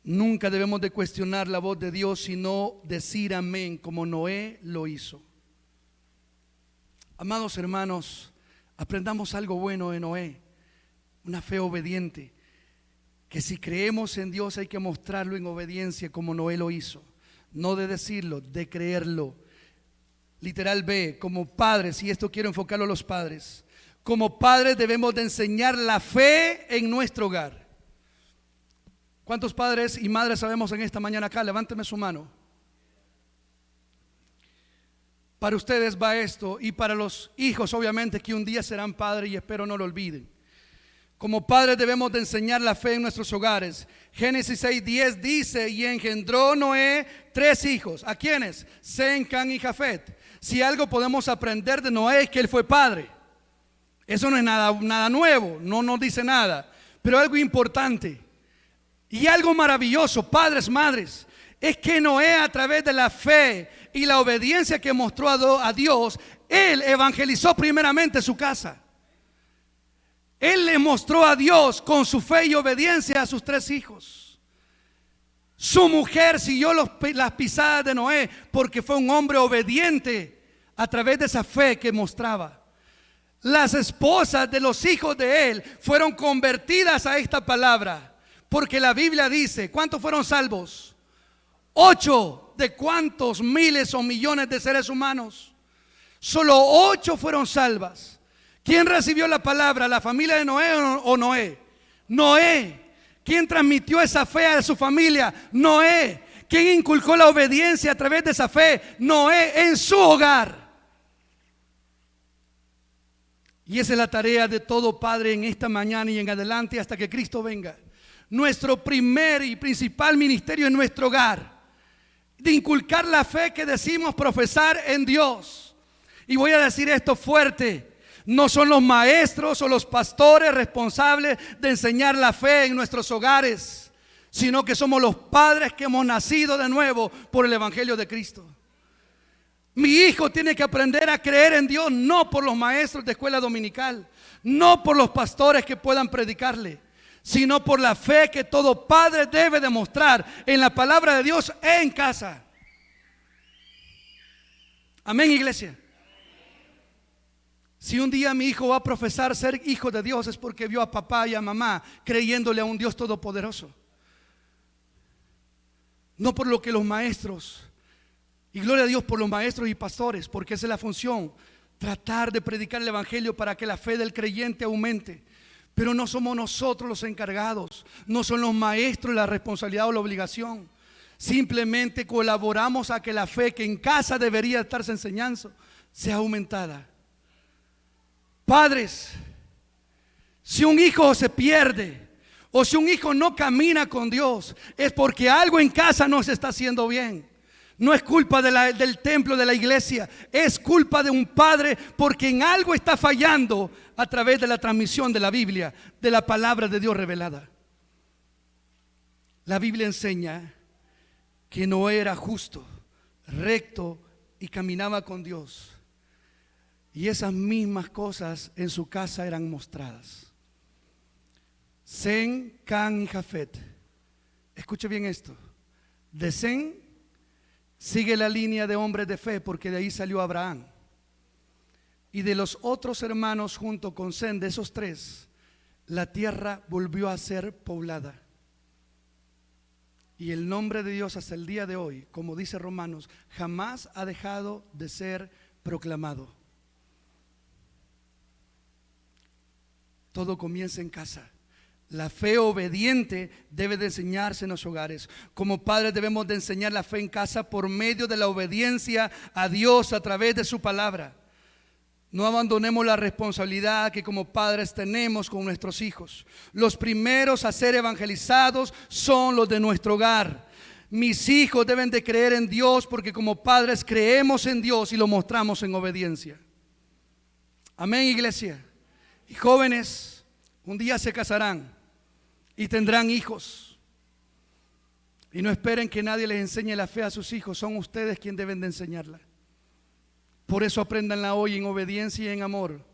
Nunca debemos de cuestionar la voz de Dios, sino decir amén, como Noé lo hizo. Amados hermanos, aprendamos algo bueno de Noé, una fe obediente, que si creemos en Dios hay que mostrarlo en obediencia como Noé lo hizo, no de decirlo, de creerlo. Literal B, como padres, y esto quiero enfocarlo a los padres, como padres debemos de enseñar la fe en nuestro hogar. ¿Cuántos padres y madres sabemos en esta mañana acá? Levánteme su mano. Para ustedes va esto, y para los hijos obviamente que un día serán padres, y espero no lo olviden. Como padres debemos de enseñar la fe en nuestros hogares. Génesis 6:10 dice: y engendró Noé 3 hijos. ¿A quiénes? Sem, Cam y Jafet. Si algo podemos aprender de Noé es que él fue padre. Eso no es nada nuevo, no nos dice nada, pero algo importante y algo maravilloso, padres, madres, es que Noé, a través de la fe y la obediencia que mostró a Dios, él evangelizó primeramente su casa. Él le mostró a Dios con su fe y obediencia a sus 3 hijos. Su mujer siguió las pisadas de Noé porque fue un hombre obediente a través de esa fe que mostraba. Las esposas de los hijos de él fueron convertidas a esta palabra, porque la Biblia dice, ¿cuántos fueron salvos? 8 de cuántos miles o millones de seres humanos. Solo 8 fueron salvas. ¿Quién recibió la palabra? ¿La familia de Noé o Noé? Noé. ¿Quién transmitió esa fe a su familia? Noé. ¿Quién inculcó la obediencia a través de esa fe? Noé, en su hogar. Y esa es la tarea de todo padre en esta mañana y en adelante hasta que Cristo venga. Nuestro primer y principal ministerio en nuestro hogar, de inculcar la fe que decimos profesar en Dios. Y voy a decir esto fuerte: no son los maestros o los pastores responsables de enseñar la fe en nuestros hogares, sino que somos los padres que hemos nacido de nuevo por el Evangelio de Cristo. Mi hijo tiene que aprender a creer en Dios, no por los maestros de escuela dominical, no por los pastores que puedan predicarle, sino por la fe que todo padre debe demostrar en la palabra de Dios en casa. Amén, iglesia. Si un día mi hijo va a profesar ser hijo de Dios, es porque vio a papá y a mamá creyéndole a un Dios todopoderoso, no por lo que los maestros. Y gloria a Dios por los maestros y pastores, porque esa es la función, tratar de predicar el evangelio para que la fe del creyente aumente. Pero no somos nosotros los encargados, no son los maestros la responsabilidad o la obligación. Simplemente colaboramos a que la fe que en casa debería estarse enseñando sea aumentada. Padres, si un hijo se pierde o si un hijo no camina con Dios, es porque algo en casa no se está haciendo bien. No es culpa del templo, de la iglesia, es culpa de un padre, porque en algo está fallando a través de la transmisión de la Biblia, de la palabra de Dios revelada. La Biblia enseña que Noé era justo, recto y caminaba con Dios. Y esas mismas cosas en su casa eran mostradas. Sem, Cam y Jafet. Escuche bien esto. De Sem sigue la línea de hombres de fe, porque de ahí salió Abraham. Y de los otros hermanos junto con Sem, de esos 3, la tierra volvió a ser poblada. Y el nombre de Dios hasta el día de hoy, como dice Romanos, jamás ha dejado de ser proclamado. Todo comienza en casa. La fe obediente debe de enseñarse en los hogares. Como padres debemos de enseñar la fe en casa por medio de la obediencia a Dios a través de su palabra. No abandonemos la responsabilidad que como padres tenemos con nuestros hijos. Los primeros a ser evangelizados son los de nuestro hogar. Mis hijos deben de creer en Dios porque como padres creemos en Dios y lo mostramos en obediencia. Amén, iglesia. Y jóvenes, un día se casarán y tendrán hijos. Y no esperen que nadie les enseñe la fe a sus hijos. Son ustedes quienes deben de enseñarla. Por eso apréndanla hoy en obediencia y en amor.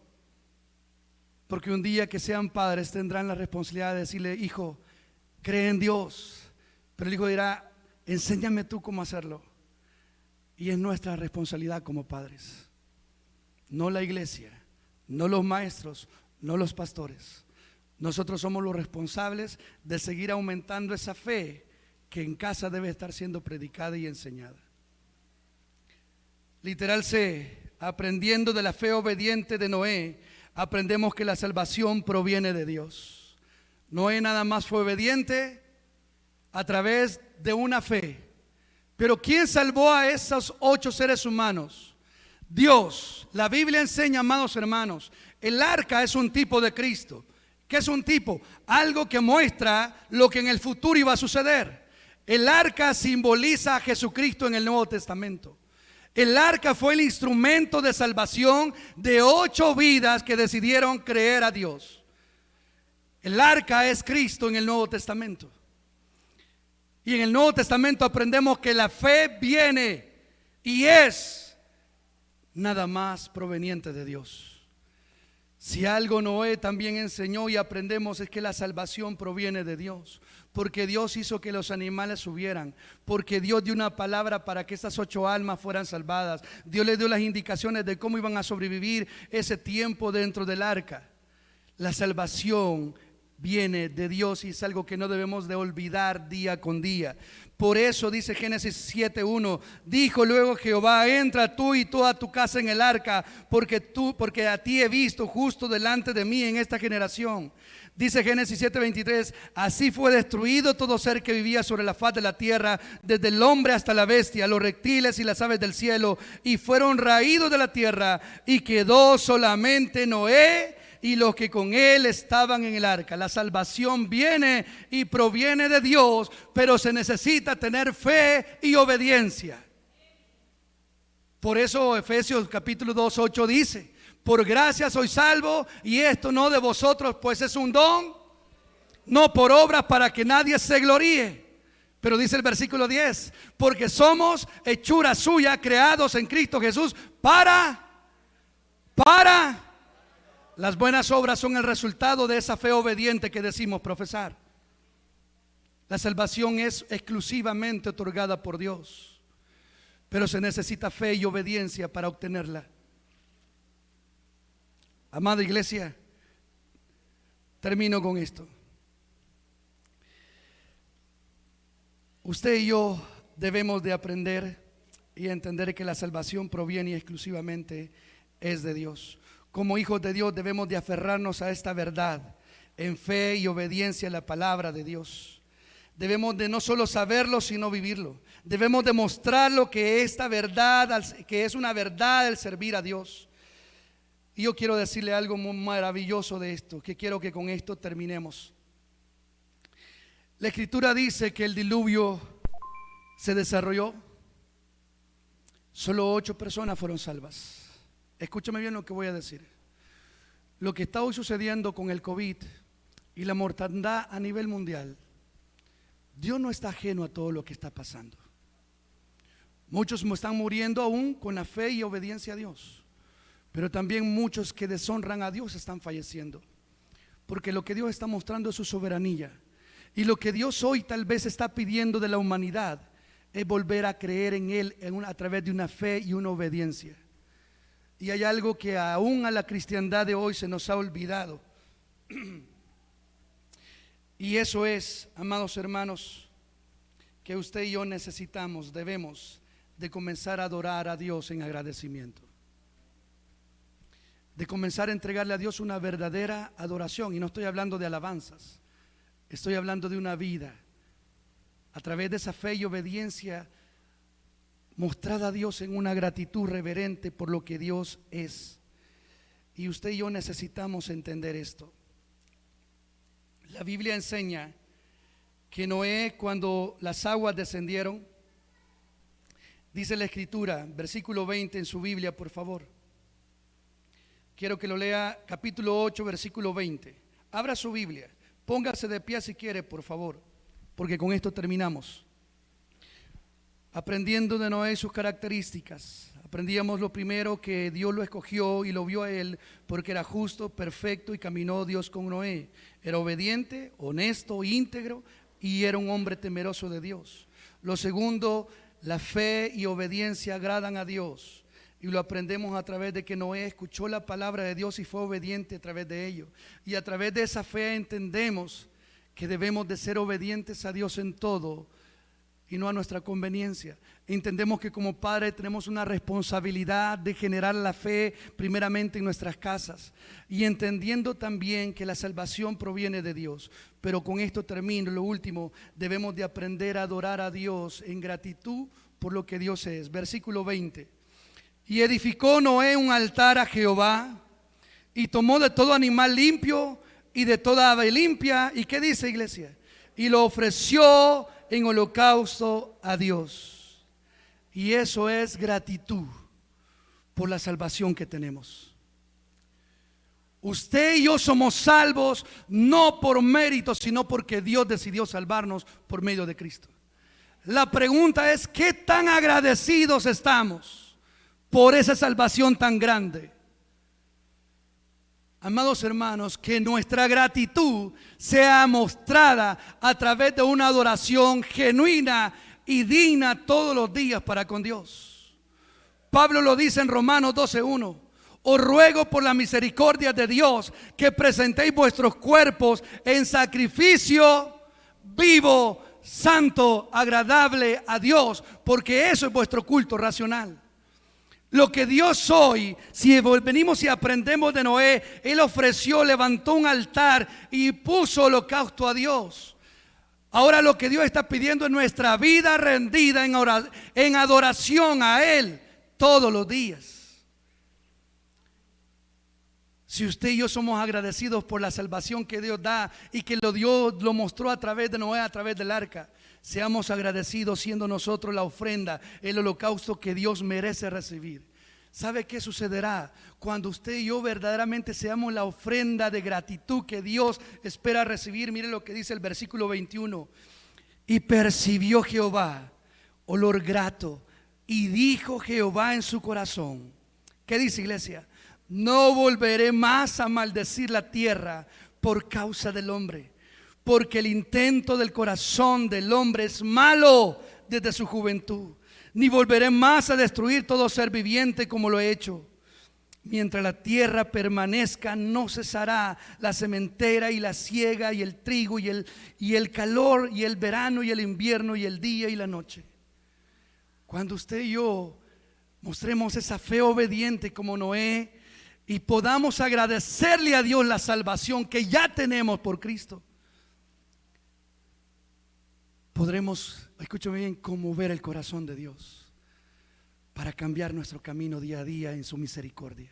Porque un día que sean padres tendrán la responsabilidad de decirle: hijo, cree en Dios. Pero el hijo dirá: enséñame tú cómo hacerlo. Y es nuestra responsabilidad como padres. No la iglesia, no los maestros, no los pastores. Nosotros somos los responsables de seguir aumentando esa fe que en casa debe estar siendo predicada y enseñada. Literal C, aprendiendo de la fe obediente de Noé, aprendemos que la salvación proviene de Dios. Noé nada más fue obediente a través de una fe. Pero ¿quién salvó a esos 8 seres humanos? Dios. La Biblia enseña, amados hermanos, el arca es un tipo de Cristo. ¿Qué es un tipo? Algo que muestra lo que en el futuro iba a suceder. El arca simboliza a Jesucristo en el Nuevo Testamento. El arca fue el instrumento de salvación de 8 vidas que decidieron creer a Dios. El arca es Cristo en el Nuevo Testamento. Y en el Nuevo Testamento aprendemos que la fe viene y es nada más proveniente de Dios. Si algo Noé también enseñó y aprendemos es que la salvación proviene de Dios. Porque Dios hizo que los animales subieran. Porque Dios dio una palabra para que estas 8 almas fueran salvadas. Dios les dio las indicaciones de cómo iban a sobrevivir ese tiempo dentro del arca. La salvación viene de Dios y es algo que no debemos de olvidar día con día. Por eso dice Génesis 7:1, dijo luego Jehová: entra tú y toda tu casa en el arca, porque a ti he visto justo delante de mí en esta generación. Dice Génesis 7:23, así fue destruido todo ser que vivía sobre la faz de la tierra, desde el hombre hasta la bestia, los reptiles y las aves del cielo, y fueron raídos de la tierra, y quedó solamente Noé y los que con él estaban en el arca. La salvación viene y proviene de Dios, pero se necesita tener fe y obediencia. Por eso Efesios capítulo 2:8 dice: por gracia soy salvo, y esto no de vosotros, pues es un don, no por obras, para que nadie se gloríe. Pero dice el versículo 10: porque somos hechura suya, creados en Cristo Jesús para las buenas obras. Son el resultado de esa fe obediente que decimos profesar. La salvación es exclusivamente otorgada por Dios, pero se necesita fe y obediencia para obtenerla. Amada iglesia, termino con esto. Usted y yo debemos de aprender y entender que la salvación proviene exclusivamente es de Dios. Como hijos de Dios debemos de aferrarnos a esta verdad en fe y obediencia a la palabra de Dios. Debemos de no solo saberlo, sino vivirlo. Debemos demostrar lo que esta verdad, que es una verdad el servir a Dios. Y yo quiero decirle algo muy maravilloso de esto, que quiero que con esto terminemos. La Escritura dice que el diluvio se desarrolló, solo 8 personas fueron salvas. Escúchame bien lo que voy a decir. Lo que está hoy sucediendo con el COVID y la mortandad a nivel mundial, Dios no está ajeno a todo lo que está pasando. Muchos están muriendo aún con la fe y obediencia a Dios, pero también muchos que deshonran a Dios están falleciendo, porque lo que Dios está mostrando es su soberanía. Y lo que Dios hoy tal vez está pidiendo de la humanidad es volver a creer en Él a través de una fe y una obediencia. Y hay algo que aún a la cristiandad de hoy se nos ha olvidado. Y eso es, amados hermanos, que usted y yo necesitamos, debemos de comenzar a adorar a Dios en agradecimiento, de comenzar a entregarle a Dios una verdadera adoración. Y no estoy hablando de alabanzas, estoy hablando de una vida a través de esa fe y obediencia mostrada a Dios en una gratitud reverente por lo que Dios es. Y usted y yo necesitamos entender esto. La Biblia enseña que Noé, cuando las aguas descendieron, dice la Escritura, versículo 20 en su Biblia, por favor. Quiero que lo lea, capítulo 8, versículo 20. Abra su Biblia, póngase de pie si quiere, por favor, porque con esto terminamos. Aprendiendo de Noé sus características, aprendíamos lo primero, que Dios lo escogió y lo vio a él porque era justo, perfecto, y caminó Dios con Noé. Era obediente, honesto, íntegro, y era un hombre temeroso de Dios. Lo segundo, la fe y obediencia agradan a Dios, y lo aprendemos a través de que Noé escuchó la palabra de Dios y fue obediente a través de ello. Y a través de esa fe entendemos que debemos de ser obedientes a Dios en todo y no a nuestra conveniencia. Entendemos que como padres tenemos una responsabilidad de generar la fe primeramente en nuestras casas, y entendiendo también que la salvación proviene de Dios. Pero con esto termino, lo último, debemos de aprender a adorar a Dios en gratitud por lo que Dios es. Versículo 20. Y edificó Noé un altar a Jehová, y tomó de todo animal limpio y de toda ave limpia. ¿Y qué dice, iglesia? Y lo ofreció en holocausto a Dios. Y eso es gratitud por la salvación que tenemos. Usted y yo somos salvos no por mérito, sino porque Dios decidió salvarnos por medio de Cristo. La pregunta es: ¿qué tan agradecidos estamos por esa salvación tan grande? Amados hermanos, que nuestra gratitud sea mostrada a través de una adoración genuina y digna todos los días para con Dios. Pablo lo dice en Romanos 12:1: os ruego por la misericordia de Dios que presentéis vuestros cuerpos en sacrificio vivo, santo, agradable a Dios, porque eso es vuestro culto racional. Lo que Dios hoy, si venimos y aprendemos de Noé, él ofreció, levantó un altar y puso holocausto a Dios. Ahora lo que Dios está pidiendo es nuestra vida rendida en adoración a Él todos los días. Si usted y yo somos agradecidos por la salvación que Dios da y que Dios lo mostró a través de Noé, a través del arca, seamos agradecidos siendo nosotros la ofrenda, el holocausto que Dios merece recibir. ¿Sabe qué sucederá cuando usted y yo verdaderamente seamos la ofrenda de gratitud que Dios espera recibir? Mire lo que dice el versículo 21. Y percibió Jehová olor grato, y dijo Jehová en su corazón. ¿Qué dice, iglesia? No volveré más a maldecir la tierra por causa del hombre, porque el intento del corazón del hombre es malo desde su juventud. Ni volveré más a destruir todo ser viviente como lo he hecho. Mientras la tierra permanezca, no cesará la sementera y la siega y el trigo y el calor y el verano y el invierno y el día y la noche. Cuando usted y yo mostremos esa fe obediente como Noé y podamos agradecerle a Dios la salvación que ya tenemos por Cristo, podremos, escúchame bien, conmover el corazón de Dios para cambiar nuestro camino día a día en su misericordia.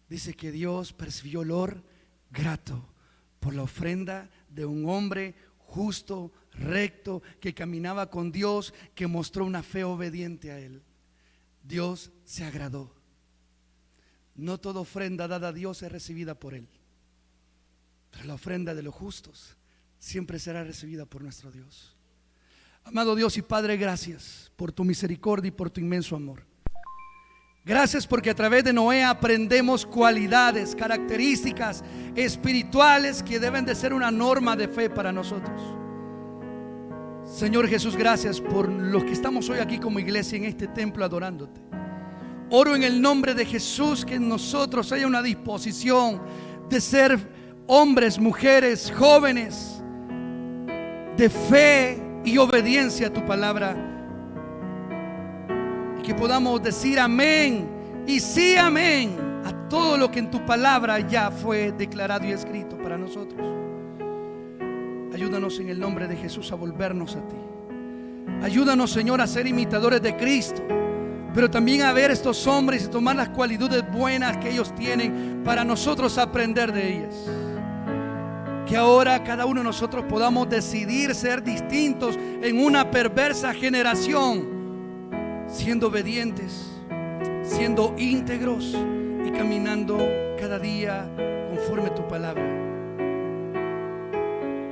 Dice que Dios percibió olor grato por la ofrenda de un hombre justo, recto, que caminaba con Dios, que mostró una fe obediente a Él. Dios se agradó. No toda ofrenda dada a Dios es recibida por Él, pero la ofrenda de los justos siempre será recibida por nuestro Dios. Amado Dios y Padre, gracias por tu misericordia y por tu inmenso amor. Gracias porque a través de Noé aprendemos cualidades, características espirituales que deben de ser una norma de fe para nosotros. Señor Jesús, gracias por los que estamos hoy aquí como iglesia en este templo adorándote. Oro en el nombre de Jesús que en nosotros haya una disposición de ser hombres, mujeres, jóvenes de fe y obediencia a tu palabra. Y que podamos decir amén y sí amén a todo lo que en tu palabra ya fue declarado y escrito para nosotros. Ayúdanos en el nombre de Jesús a volvernos a ti. Ayúdanos, Señor, a ser imitadores de Cristo, pero también a ver estos hombres y tomar las cualidades buenas que ellos tienen para nosotros aprender de ellas. Que ahora cada uno de nosotros podamos decidir ser distintos en una perversa generación, siendo obedientes, siendo íntegros y caminando cada día conforme a tu palabra.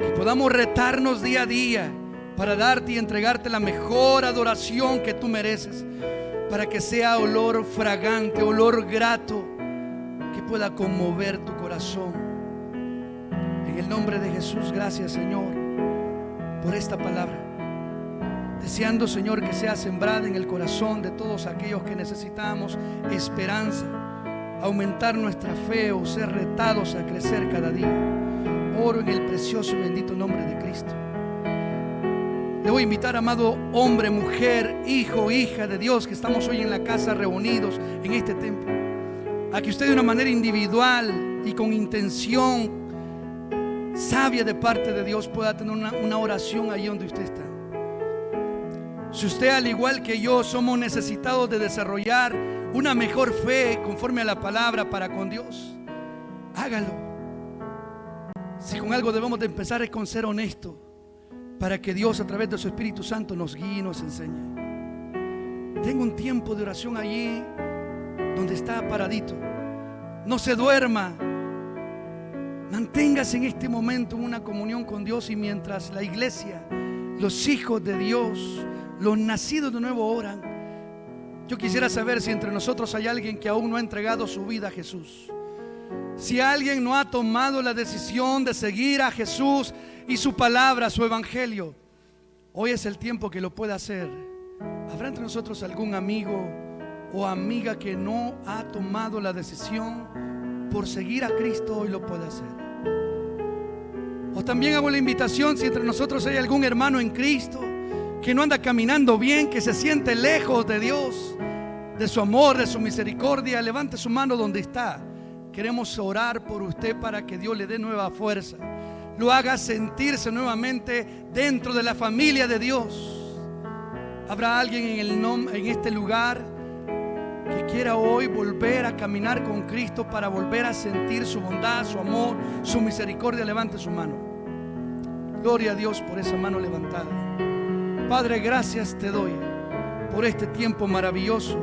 Que podamos retarnos día a día para darte y entregarte la mejor adoración que tú mereces, para que sea olor fragante, olor grato, que pueda conmover tu corazón. En el nombre de Jesús, gracias, Señor, por esta palabra. Deseando, Señor, que sea sembrada en el corazón de todos aquellos que necesitamos esperanza, aumentar nuestra fe o ser retados a crecer cada día. Oro en el precioso y bendito nombre de Cristo. Le voy a invitar, amado hombre, mujer, hijo, hija de Dios, que estamos hoy en la casa reunidos en este templo, a que usted de una manera individual y con intención sabia de parte de Dios pueda tener una oración ahí donde usted está. Si usted, al igual que yo, somos necesitados de desarrollar una mejor fe conforme a la palabra para con Dios, hágalo. Si con algo debemos de empezar es con ser honesto, para que Dios a través de su Espíritu Santo nos guíe y nos enseñe. Tenga un tiempo de oración allí donde está paradito. No se duerma. Manténgase en este momento en una comunión con Dios, y mientras la iglesia, los hijos de Dios, los nacidos de nuevo oran, yo quisiera saber si entre nosotros hay alguien que aún no ha entregado su vida a Jesús. Si alguien no ha tomado la decisión de seguir a Jesús y su palabra, su evangelio, hoy es el tiempo que lo pueda hacer. ¿Habrá entre nosotros algún amigo o amiga que no ha tomado la decisión por seguir a Cristo? Hoy lo puede hacer. O también hago la invitación, si entre nosotros hay algún hermano en Cristo que no anda caminando bien, que se siente lejos de Dios, de su amor, de su misericordia, levante su mano donde está. Queremos orar por usted para que Dios le dé nueva fuerza, lo haga sentirse nuevamente dentro de la familia de Dios. ¿Habrá alguien en este lugar que quiera hoy volver a caminar con Cristo para volver a sentir su bondad, su amor, su misericordia? Levante su mano. Gloria a Dios por esa mano levantada. Padre, gracias te doy por este tiempo maravilloso,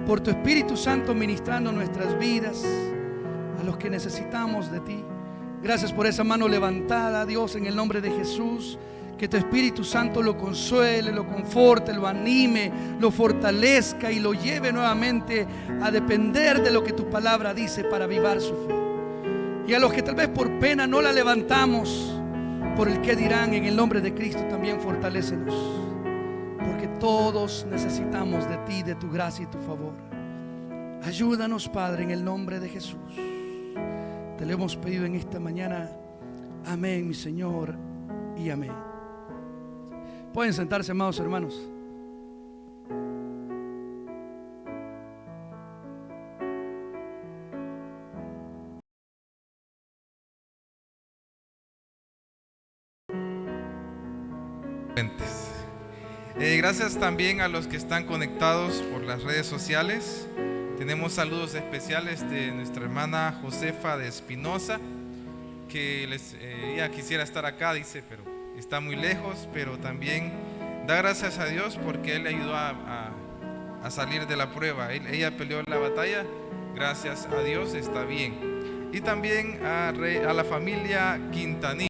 por tu Espíritu Santo ministrando nuestras vidas a los que necesitamos de ti. Gracias por esa mano levantada, Dios, en el nombre de Jesús. Que tu Espíritu Santo lo consuele, lo conforte, lo anime, lo fortalezca y lo lleve nuevamente a depender de lo que tu palabra dice para avivar su fe. Y a los que tal vez por pena no la levantamos, por el que dirán, en el nombre de Cristo también fortalécenos, porque todos necesitamos de ti, de tu gracia y tu favor. Ayúdanos, Padre, en el nombre de Jesús. Te lo hemos pedido en esta mañana. Amén, mi Señor, y amén. Pueden sentarse, amados hermanos. Gracias también a los que están conectados por las redes sociales. Tenemos saludos especiales de nuestra hermana Josefa de Espinosa, que ella quisiera estar acá, dice, pero está muy lejos, pero también da gracias a Dios porque Él le ayudó a salir de la prueba. Ella peleó la batalla, gracias a Dios está bien. Y también a la familia Quintanilla.